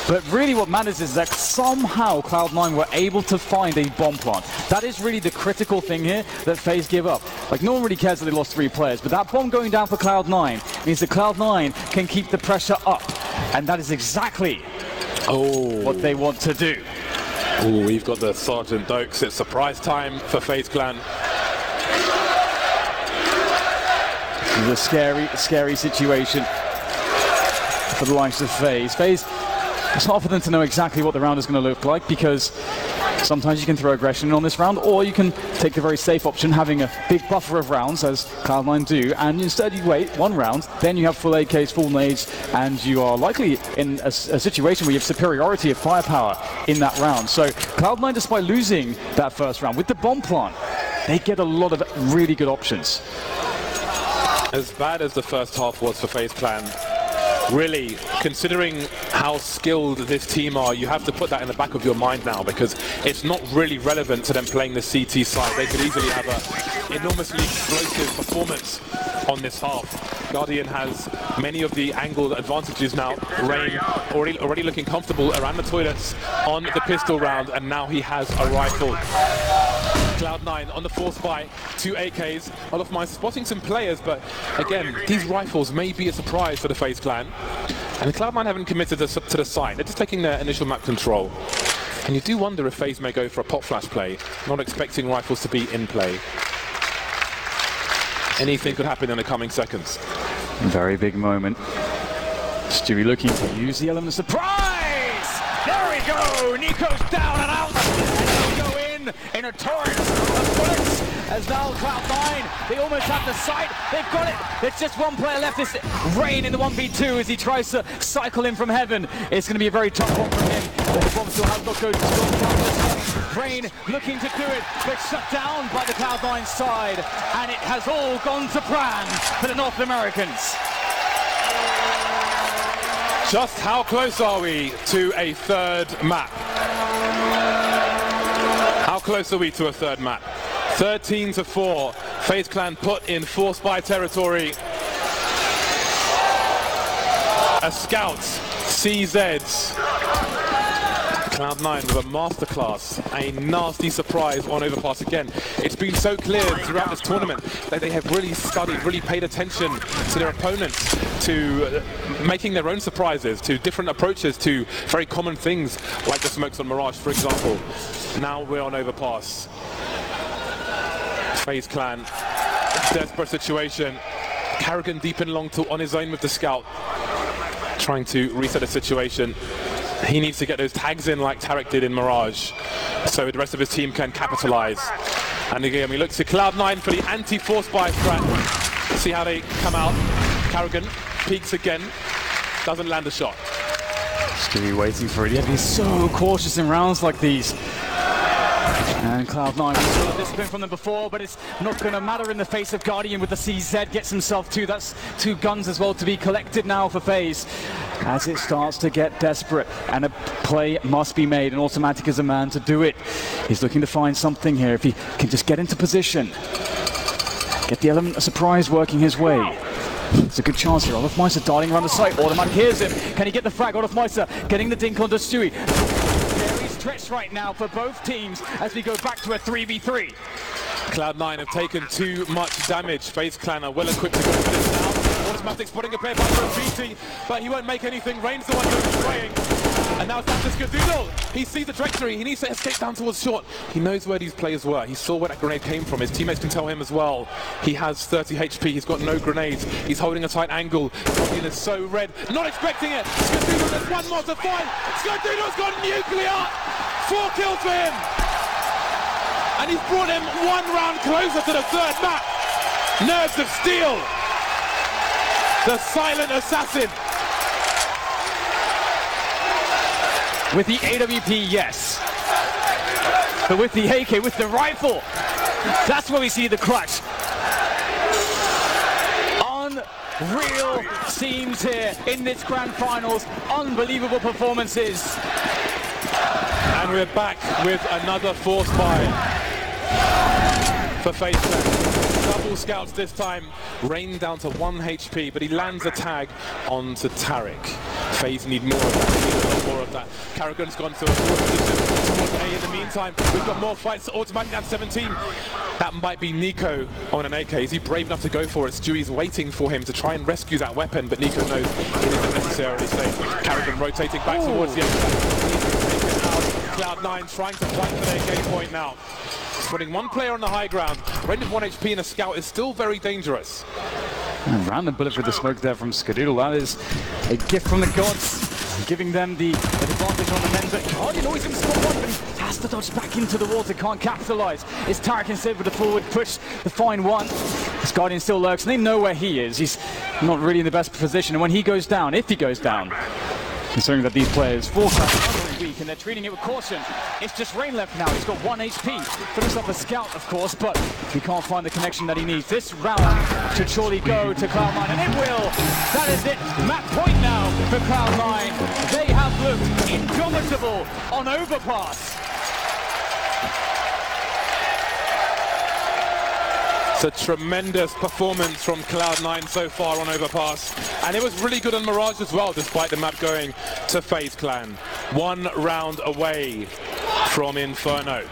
But really what matters is that somehow Cloud9 were able to find a bomb plant. That is really the critical thing here that FaZe give up. Like, no one really cares that they lost 3 players, but that bomb going down for Cloud9 means that Cloud9 can keep the pressure up. And that is exactly what they want to do. Oh, we've got the Sergeant Dokes. It's surprise time for FaZe Clan. This is a scary situation for the likes of FaZe. FaZe, it's hard for them to know exactly what the round is going to look like, because sometimes you can throw aggression on this round, or you can take the very safe option, having a big buffer of rounds, as Cloud9 do, and instead you wait 1 round, then you have full AKs, full nades, and you are likely in a situation where you have superiority of firepower in that round. So Cloud9, despite losing that first round with the bomb plant, they get a lot of really good options. As bad as the first half was for FaZe Clan, really, considering how skilled this team are, you have to put that in the back of your mind now, because it's not really relevant to them playing the CT side. They could easily have an enormously explosive performance on this half. Guardian has many of the angled advantages now. Rain already looking comfortable around the toilets on the pistol round, and now he has a rifle. Cloud9 on the force buy, 2 AKs. Olaf Mines spotting some players, but again, these rifles may be a surprise for the FaZe Clan. And Cloud9 haven't committed to the site. They're just taking their initial map control. And you do wonder if FaZe may go for a pop flash play, not expecting rifles to be in play. Anything could happen in the coming seconds. Very big moment. Stewie looking to use the element of surprise! There we go! Nico's down and out! In a torrent of bullets, as now Cloud9, they almost have the sight, they've got it, there's just 1 player left. It's Rain in the 1v2 as he tries to cycle in from heaven. It's going to be a very tough one for him, but the bomb still has not go to Rain looking to do it, but shut down by the Cloud9 side, and it has all gone to plan for the North Americans. Just how close are we to a 3rd map? How close are we to a 3rd map? 13-4. FaZe Clan put in force by territory. a scout, CZs. Cloud9 with a masterclass, a nasty surprise on Overpass again. It's been so clear throughout this tournament that they have really studied, really paid attention to their opponents, to making their own surprises, to different approaches to very common things like the smokes on Mirage, for example. Now we're on Overpass. FaZe Clan, desperate situation. Karrigan deep in long tilt on his own with the scout, trying to reset the situation. He needs to get those tags in like Tarek did in Mirage, so the rest of his team can capitalize. And again, we look to Cloud9 for the anti-force bias strat. See how they come out. Karrigan peeks again, doesn't land a shot. Stewie waiting for it. Yeah, he's so cautious in rounds like these. And Cloud9 was sort of discipline from them before, but it's not going to matter in the face of Guardian with the CZ. Gets himself two. That's two guns as well to be collected now for FaZe. As it starts to get desperate, and a play must be made, and Automatic is a man to do it. He's looking to find something here. If he can just get into position, get the element of surprise working his way. It's a good chance here. Olofmeister darting around the site. Automatic hears him. Can he get the frag? Olofmeister getting the dink onto Stewie. Very stretched right now for both teams as we go back to a 3v3. Cloud9 have taken too much damage. FaZe Clan are well equipped to go for this now. Automatic spotting a pair by Graffiti, but he won't make anything. Rain's the one who's spraying. And now it's down to Skadoodle. He sees the trajectory. He needs to escape down towards short. He knows where these players were. He saw where that grenade came from. His teammates can tell him as well. He has 30 HP. He's got no grenades. He's holding a tight angle. Guardian is so red. Not expecting it. Skadoodle, there's one more to find. Skadoodle's got nuclear. 4 kills for him. And he's brought him 1 round closer to the 3rd map. Nerves of steel. The silent assassin. With the AWP, yes. But with the AK, with the rifle, that's where we see the clutch. Unreal scenes here in this grand finals. Unbelievable performances. And we're back with another force buy for FaZe Clan. Double scouts this time. Rain down to 1 HP, but he lands a tag onto Tarek. FaZe need more of that. Need a lot more of that. Karrigan's gone to a forward position towards A in the meantime. We've got more fights. Automatic at 17. That might be Nico on an AK. Is he brave enough to go for it? Stewie's waiting for him to try and rescue that weapon, but Nico knows it isn't necessarily safe. Karrigan rotating back towards the Cloud9 trying to fight for their game point now. Putting 1 player on the high ground. Rain of 1 HP and a scout is still very dangerous. And random bullet with the smoke there from Skadoodle. That is a gift from the gods, giving them the advantage on the men. But Guardian always in spot 1, but he has to dodge back into the water, can't capitalize. It's Tarek instead with the forward push, the fine one. This Guardian still lurks, and they know where he is. He's not really in the best position, and when he goes down, if he goes down, considering that these players force are very weak and they're treating it with caution. It's just Rain left now. He's got 1 HP. Finishes up a scout, of course, but he can't find the connection that he needs. This round should surely go to Cloud9, and it will. That is it. Map point now for Cloud9. They have looked indomitable on Overpass. It's a tremendous performance from Cloud9 so far on Overpass. And it was really good on Mirage as well, despite the map going to FaZe Clan. 1 round away from Inferno.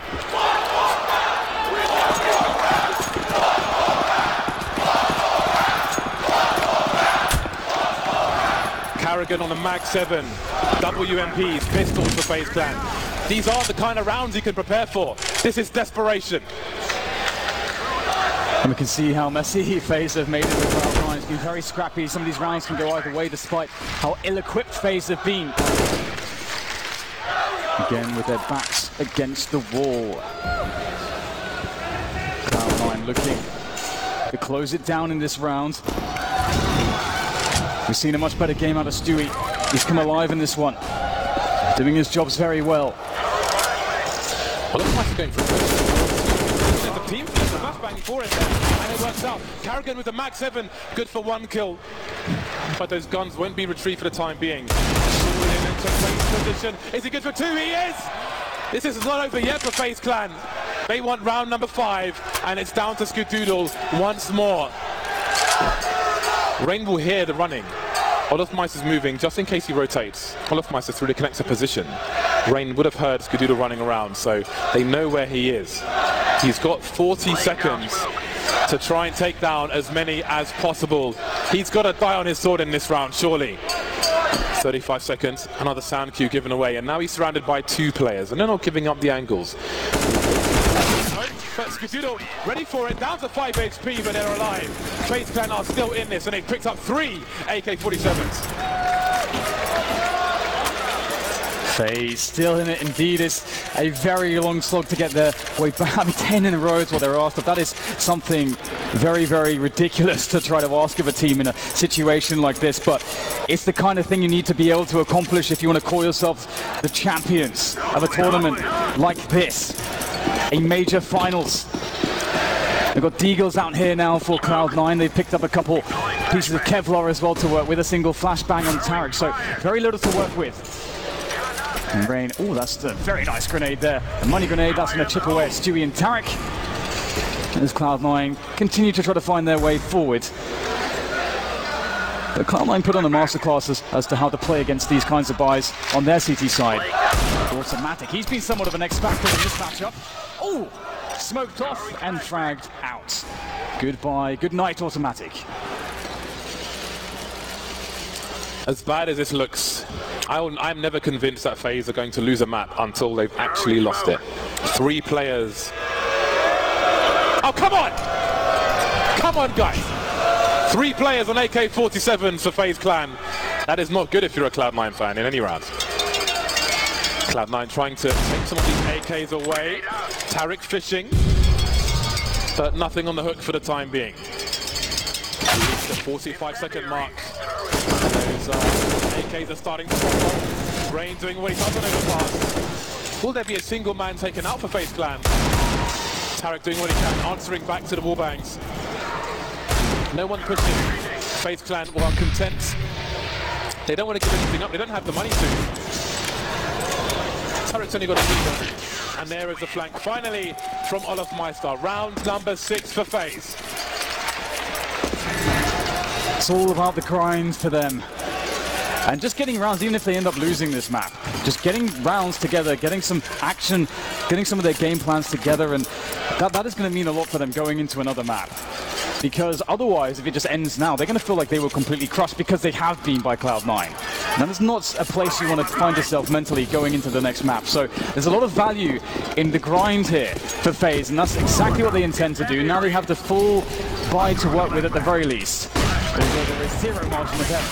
Karrigan on the Mag 7. WMPs, pistols for FaZe Clan. These aren't the kind of rounds you can prepare for. This is desperation. And we can see how messy FaZe have made it with Cloud9. It's been very scrappy. Some of these rounds can go either way despite how ill-equipped FaZe have been. Again with their backs against the wall. Cloud9 looking to close it down in this round. We've seen a much better game out of Stewie. He's come alive in this one. Doing his jobs very well. Well, looks like he's going for a team finish, a match bang for it there, and it works out. Karrigan with the Mag 7, good for 1 kill. But those guns won't be retrieved for the time being. Position. Is he good for 2? He is! This is not over yet for FaZe Clan. They want round number 5, and it's down to Skadoodle once more. Rain will hear the running. Olofmeister's moving just in case he rotates. Olofmeister through the connector position. Rain would have heard Skadoodle running around, so they know where he is. He's got 40 seconds to try and take down as many as possible. He's got to die on his sword in this round, surely. 35 seconds, another sound cue given away, and now he's surrounded by 2 players, and they're not giving up the angles. But Skadoodle ready for it, down to 5 HP, but they're alive. FaZe Clan are still in this, and they've picked up 3 AK-47s. FaZe still in it indeed. It's a very long slog to get their way back. I mean, 10 in a row is what they're asked of. That is something very, very ridiculous to try to ask of a team in a situation like this, but it's the kind of thing you need to be able to accomplish if you want to call yourself the champions of a tournament like this. A major finals. They've got Deagles out here now for Cloud9. They've picked up a couple pieces of Kevlar as well to work with, a single flashbang on Tarek, so very little to work with. And Rain, oh, that's a very nice grenade there. A money grenade, that's going to chip away at Stewie and Tarek. As Cloud9 continue to try to find their way forward. But Cloud9 put on a masterclass as to how to play against these kinds of buys on their CT side. Automatic, he's been somewhat of an X factor in this matchup. Oh, smoked off and fragged out. Goodbye, good night, Automatic. As bad as this looks, I'm never convinced that FaZe are going to lose a map until they've actually lost it. 3 players. Oh, come on! Come on, guys! 3 players on AK-47s for FaZe Clan. That is not good if you're a Cloud9 fan in any round. Cloud9 trying to take some of these AKs away. Tarek fishing, but nothing on the hook for the time being. The 45-second mark. Those AKs are starting to pop. Rain doing what he does on Overpass. Will there be a single man taken out for FaZe Clan? Tarek doing what he can, answering back to the wallbangs. No one pushing. FaZe Clan are content. They don't want to give anything up. They don't have the money to. Tarek's only got a 3, and there is the flank. Finally, from Olofmeister. Round number 6 for FaZe. It's all about the grind for them. And just getting rounds, even if they end up losing this map. Just getting rounds together, getting some action, getting some of their game plans together, and that is going to mean a lot for them going into another map. Because otherwise, if it just ends now, they're going to feel like they were completely crushed because they have been by Cloud9. And that is not a place you want to find yourself mentally going into the next map. So there's a lot of value in the grind here for FaZe, and that's exactly what they intend to do. Now they have the full buy to work with at the very least. There is 0 margin of error.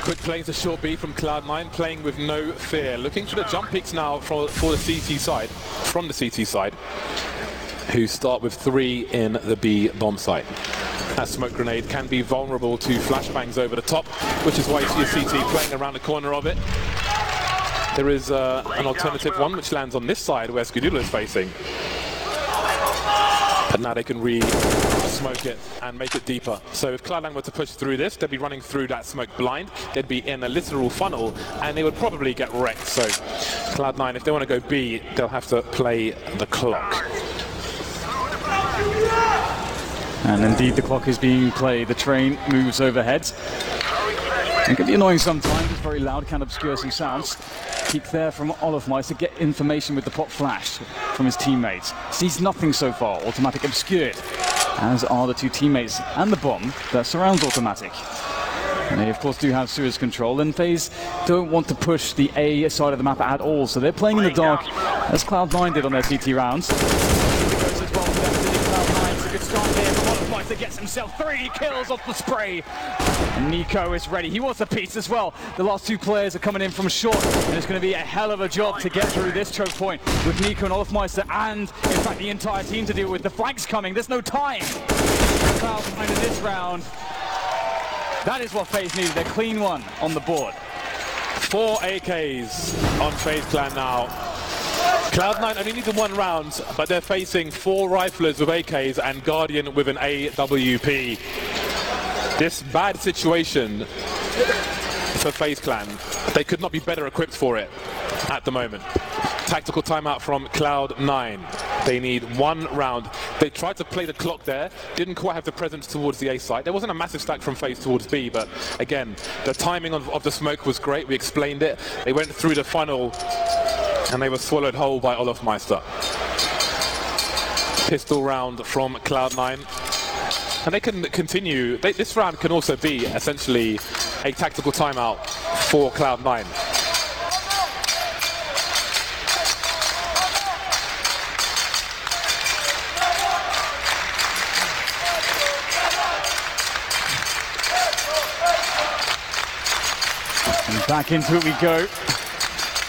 Quick plays a short B from Cloud9, playing with no fear. Looking for the jump picks now for the CT side, from the CT side, who start with 3 in the B bomb site. That smoke grenade can be vulnerable to flashbangs over the top, which is why you see a CT playing around the corner of it. There is an alternative one which lands on this side where Skadoodle is facing. But now they can re-smoke it and make it deeper. So if Cloud9 were to push through this, they'd be running through that smoke blind. They'd be in a literal funnel, and they would probably get wrecked. So Cloud9, if they want to go B, they'll have to play the clock. And indeed, the clock is being played. The train moves overhead. It can be annoying sometimes. It's very loud, can obscure some sounds. Peek there from Olofmeister to get information with the pop flash from his teammates. Sees nothing so far. Automatic obscured, as are the 2 teammates and the bomb that surrounds Automatic. And they, of course, do have Suez control, and FaZe don't want to push the A side of the map at all, so they're playing in the dark, as Cloud9 did on their CT rounds. Good start here from Olofmeister, gets himself 3 kills off the spray. And Nico is ready. He wants a piece as well. The last 2 players are coming in from short, and it's going to be a hell of a job to get through this choke point with Nico and Olofmeister, and in fact the entire team to deal with. The flanks coming. There's no time. Cloud9 in this round. That is what FaZe needed. A clean one on the board. 4 AKs on FaZe Clan now. Cloud9 only needed 1 round, but they're facing 4 riflers with AKs and Guardian with an AWP. This bad situation for FaZe Clan, they could not be better equipped for it at the moment. Tactical timeout from Cloud9. They need one round. They tried to play the clock there, didn't quite have the presence towards the A site. There wasn't a massive stack from FaZe towards B, but again, the timing of the smoke was great. We explained it. They went through the funnel and they were swallowed whole by OVERPASS. Pistol round from Cloud9. And they can continue. This round can also be essentially a tactical timeout for Cloud9. And back into it we go.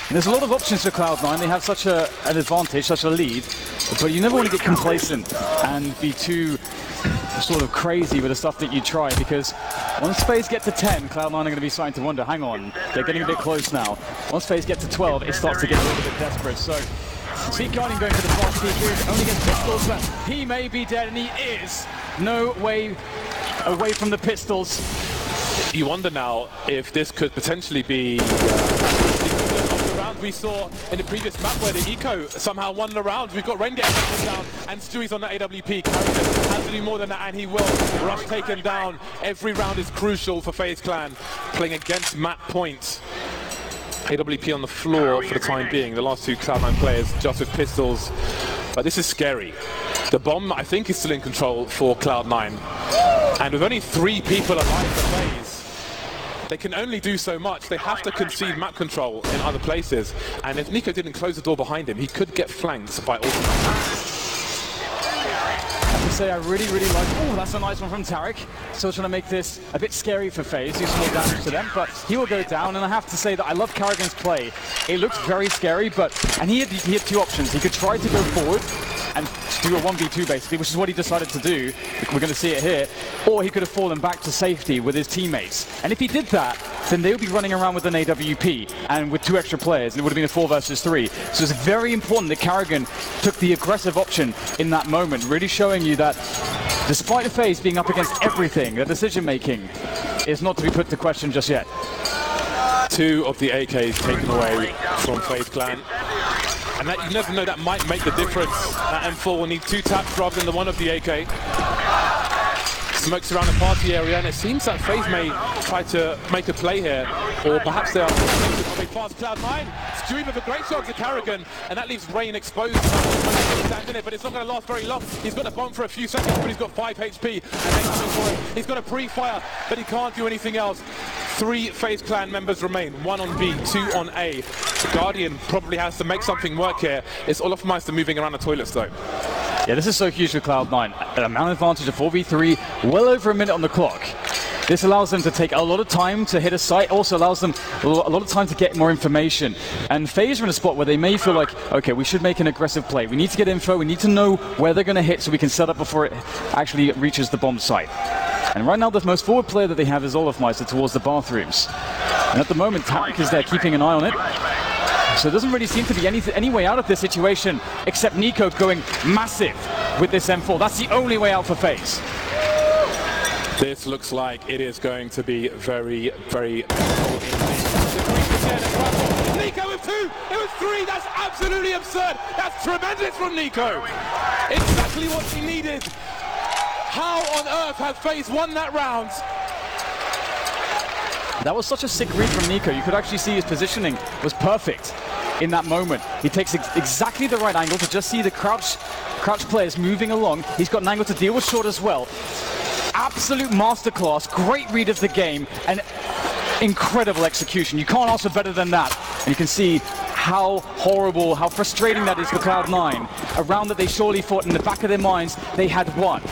And there's a lot of options for Cloud9. They have such an advantage, such a lead. But you never want to get complacent and be too sort of crazy with the stuff that you try, because once FaZe get to 10, Cloud9 are going to be starting to wonder, hang on, they're getting a bit close now. Once FaZe get to 12, it starts to get a little bit desperate. So, see Guardian going for the fast peak here, only gets pistols, but he may be dead, and he is. No way away from the pistols. You wonder now if this could potentially be we saw in the previous map where the Eco somehow won the round. We've got Rain getting taken down, and Stewie's on the AWP. Carrigan has to do more than that, and he will. Rush taken down. Every round is crucial for FaZe Clan, playing against map points. AWP on the floor for the time being. The last two Cloud9 players just with pistols. But this is scary. The bomb, I think, is still in control for Cloud9. And with only 3 people alive for FaZe, they can only do so much. They have to concede map control in other places. And if Nico didn't close the door behind him, he could get flanked by all. I have to say, I really like, oh, that's a nice one from Tarek. Still trying to make this a bit scary for FaZe, do some more damage to them, but he will go down. And I have to say that I love Carrigan's play. It looks very scary, and he had 2 options. He could try to go forward and do a 1v2 basically, which is what he decided to do. We're going to see it here. Or he could have fallen back to safety with his teammates. And if he did that, then they would be running around with an AWP and with 2 extra players, and it would have been a 4 versus 3. So it's very important that Carrigan took the aggressive option in that moment, really showing you that despite FaZe being up against everything, the decision making is not to be put to question just yet. 2 of the AKs taken away from FaZe Clan. And that, you never know, that might make the difference. That M4 will need 2 taps rather than the 1 of the AK. Smokes around the party area, and it seems that FaZe may try to make a play here, or perhaps they are a fast Cloud9. Stewie with a great shot to Carrigan, and that leaves Rain exposed. But it's not going to last very long. He's got a bomb for a few seconds, but he's got 5 HP, and they're coming for him. He's got a pre-fire, but he can't do anything else. 3 FaZe Clan members remain, 1 on B, 2 on A. Guardian probably has to make something work here. It's OVERPASS moving around the toilets though. Yeah, this is so huge for Cloud9. An amount advantage of 4v3, well over a minute on the clock. This allows them to take a lot of time to hit a site, also allows them a lot of time to get more information. And FaZe are in a spot where they may feel like, okay, we should make an aggressive play. We need to get info, we need to know where they're going to hit so we can set up before it actually reaches the bomb site. And right now, the most forward player that they have is OVERPASS towards the bathrooms. And at the moment, Tarek is there keeping an eye on it. So there doesn't really seem to be any way out of this situation except Nico going massive with this M4. That's the only way out for FaZe. This looks like it is going to be very, very... Nico with 2! It was 3! That's absolutely absurd! That's tremendous from Nico! Exactly what he needed! How on earth has FaZe won that round? That was such a sick read from Nico. You could actually see his positioning was perfect in that moment. He takes exactly the right angle to just see the crouch players moving along. He's got an angle to deal with short as well. Absolute masterclass, great read of the game, and incredible execution. You can't ask for better than that. And you can see how horrible, how frustrating that is for Cloud9. A round that they surely thought in the back of their minds they had won.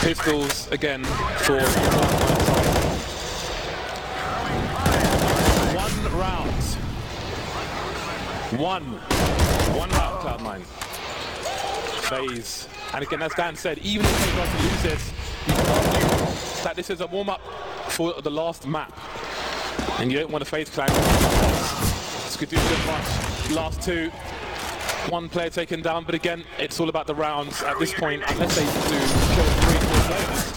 Pistols again for 1 round. One round, Cloud9. FaZe. And again, as Dan said, even if they try to lose this, you can argue that this is a warm-up for the last map. And you don't want to FaZe Clan. This could do so much. Last 2. 1 player taken down, but again, it's all about the rounds at this point, unless they do kill 3 players.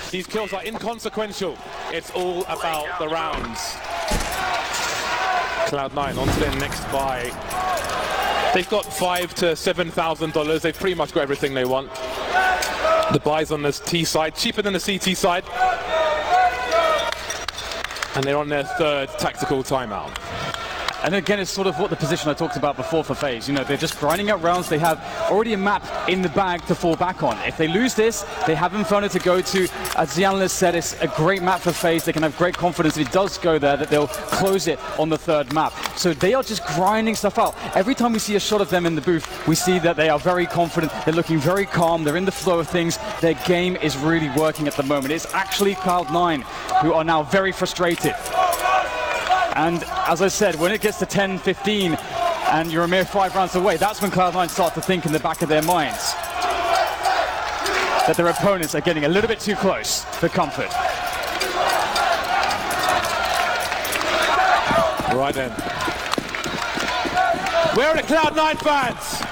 These kills are inconsequential. It's all about the rounds. Cloud9 on to their next buy. They've got $5,000 to $7,000. They've pretty much got everything they want. The buy's on the T side, cheaper than the CT side. And they're on their third tactical timeout. And again, it's sort of what the position I talked about before for FaZe. You know, they're just grinding out rounds. They have already a map in the bag to fall back on. If they lose this, they have Inferno to go to. As the analyst said, it's a great map for FaZe. They can have great confidence if it does go there that they'll close it on the third map. So they are just grinding stuff out. Every time we see a shot of them in the booth, we see that they are very confident. They're looking very calm. They're in the flow of things. Their game is really working at the moment. It's actually Cloud9 who are now very frustrated. And as I said, when it gets to 10-15 and you're a mere 5 rounds away, that's when Cloud9 start to think in the back of their minds that their opponents are getting a little bit too close for comfort. Right then. Where are the Cloud9 fans?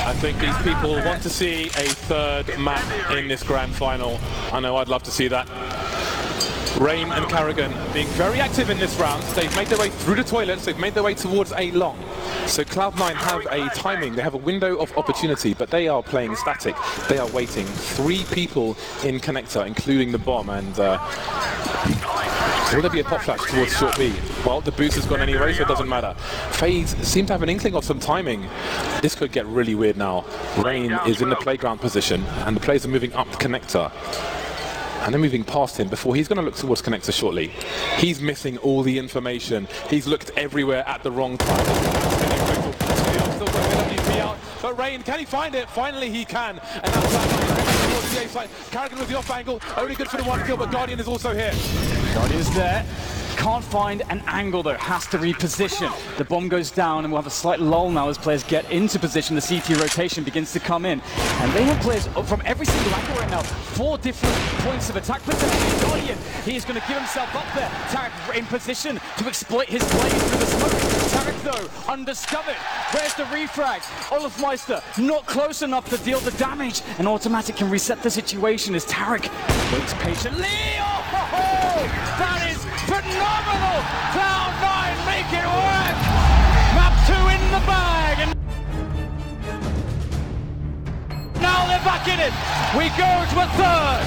I think these people want to see a third map in this grand final. I know I'd love to see that. Rain and Carrigan being very active in this round. They've made their way through the toilets. They've made their way towards A long. So Cloud9 have a timing. They have a window of opportunity, but they are playing static. They are waiting. 3 people in connector, including the bomb. And will there be a pop flash towards short B? Well, the boost has gone anyway, so it doesn't matter. FaZe seem to have an inkling of some timing. This could get really weird now. Rain is in the playground position, and the players are moving up the connector. And they're moving past him before he's going to look towards connector shortly. He's missing all the information. He's looked everywhere at the wrong time. Still got WP out, but Rain, can he find it? Finally he can. And that's towards the A side. Carrigan with the off angle, only good for the 1 kill, but Guardian is also here. Guardian's there. Can't find an angle though, has to reposition. The bomb goes down and we'll have a slight lull now as players get into position. The CT rotation begins to come in. And they have players from every single angle right now. 4 different points of attack. Guardian, he is going to give himself up there. Tarek in position to exploit his plays through the smoke. Tarek though, undiscovered. Where's the refrag? Olafmeister not close enough to deal the damage. And Automatic can reset the situation as Tarek waits patiently. Oh, that is phenomenal! Cloud9 make it work! Map 2 in the bag! And now they're back in it! We go to a third!